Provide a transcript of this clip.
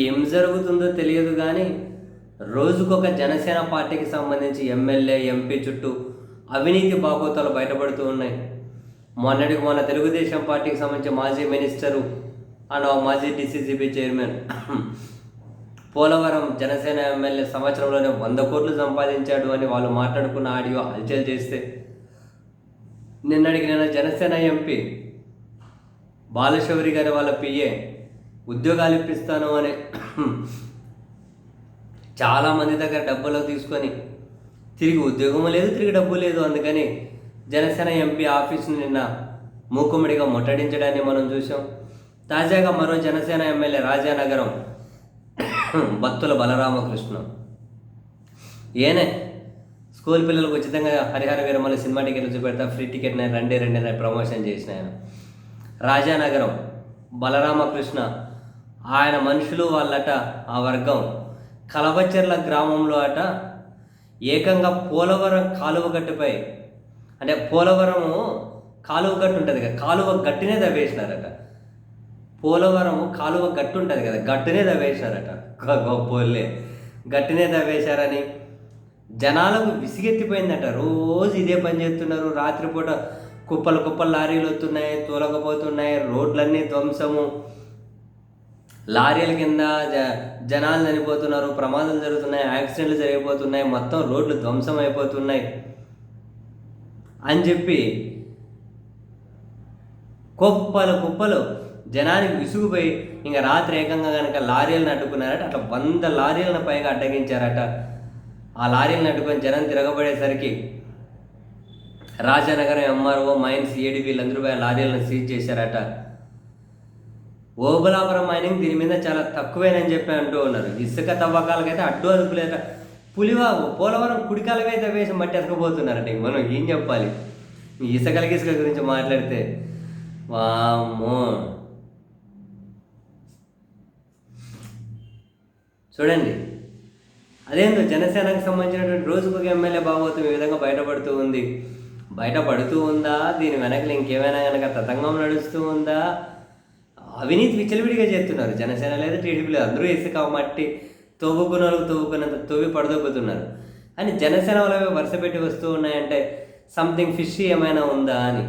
ఏం జరుగుతుందో తెలియదు కానీ రోజుకొక జనసేన పార్టీకి సంబంధించి ఎమ్మెల్యే ఎంపీ చుట్టూ అవినీతి బాగోతాలు బయటపడుతూ ఉన్నాయి. మొన్నటికి మొన్న తెలుగుదేశం పార్టీకి సంబంధించి మాజీ మినిస్టరు అండ్ మాజీ DCCB chairman Polavaram Janasena MLA సంవత్సరంలోనే 100 కోట్లు సంపాదించాడు అని వాళ్ళు మాట్లాడుకున్న ఆడియో హల్చల్ చేస్తే, నిన్న జనసేన ఎంపీ బాలశౌరి గారి వాళ్ళ పిఏ ఉద్యోగాలు ఇప్పిస్తాను అని చాలామంది దగ్గర డబ్బులు తీసుకొని తిరిగి ఉద్యోగం లేదు, తిరిగి డబ్బు లేదు. అందుకని జనసేన ఎంపీ ఆఫీస్ని నిన్న మూకుమ్మడిగా ముట్టడించడాన్ని మనం చూసాం. తాజాగా మరో జనసేన ఎమ్మెల్యే రాజానగరం బత్తుల బలరామకృష్ణ ఏనే స్కూల్ పిల్లలకు ఉచితంగా హరిహర వీరమల సినిమా టికెట్లు చూపెడతా, ఫ్రీ టికెట్ రండి ప్రమోషన్ చేసిన ఆయన రాజానగరం బలరామకృష్ణ. ఆయన మనుషులు వాళ్ళట ఆ వర్గం కలవచెర్ల గ్రామంలో అట ఏకంగా పోలవరం కాలువ గట్టుపై, అంటే పోలవరము కాలువ గట్టు ఉంటుంది కదా, కాలువ గట్టునే తవ్వేసినారట. పోలవరము కాలువ గట్టు ఉంటుంది కదా, గట్టునే తవ్వేసినారట. గొప్పోళ్ళే గట్టునే తవ్వేశారని జనాలకు విసిగెత్తిపోయిందట. రోజు ఇదే పని చేస్తున్నారు. రాత్రిపూట కుప్పలు లారీలు వస్తున్నాయి, తోలకపోతున్నాయి, రోడ్లన్నీ ధ్వంసము, లారీల కింద జనాలు చనిపోతున్నారు, ప్రమాదాలు జరుగుతున్నాయి, యాక్సిడెంట్లు జరిగిపోతున్నాయి, మొత్తం రోడ్లు ధ్వంసం అయిపోతున్నాయి అని చెప్పి కుప్పలు జనానికి విసుగుపోయి ఇంకా రాత్రి ఏకంగా కనుక లారీలను అడ్డుకున్నారట. అట్లా 100 లారీలను పైగా అడ్డగించారట. ఆ లారీలను అడ్డుకొని జనం తిరగబడేసరికి రాజానగరం ఎంఆర్ఓ మైన్స్ ఏడి వీళ్ళందరూ లారీలను సీజ్ చేశారట. ఓబులాపురం మైనింగ్ దీని మీద చాలా తక్కువేనని చెప్పి అంటూ ఉన్నారు. ఇసుక తవ్వకాలకైతే అడ్డు అదుపు లేక పులివాగు పోలవరం కుడికాలకైతే వేసి మట్టి ఎతకపోతున్నారట. మనం ఏం చెప్పాలి? ఇసుక గురించి మాట్లాడితే వామ్మో. చూడండి, అదేందో జనసేనకు సంబంధించినటువంటి రోజుకొక ఎమ్మెల్యే భాగవతం ఈ విధంగా బయటపడుతూ ఉందా? దీని వెనకలు ఇంకేమైనా కనుక తతంగం నడుస్తూ ఉందా? అవినీతి విచ్చలవిడిగా చేస్తున్నారు. జనసేన లేదా టీడీపీ లేదు, అందరూ ఇసుక మట్టి తవ్వుకున్నంత తవ్వి పడదొబ్బుతున్నారు. అని జనసేన వాళ్ళవి వరుస పెట్టి వస్తూ ఉన్నాయంటే సంథింగ్ ఫిష్ ఏమైనా ఉందా అని.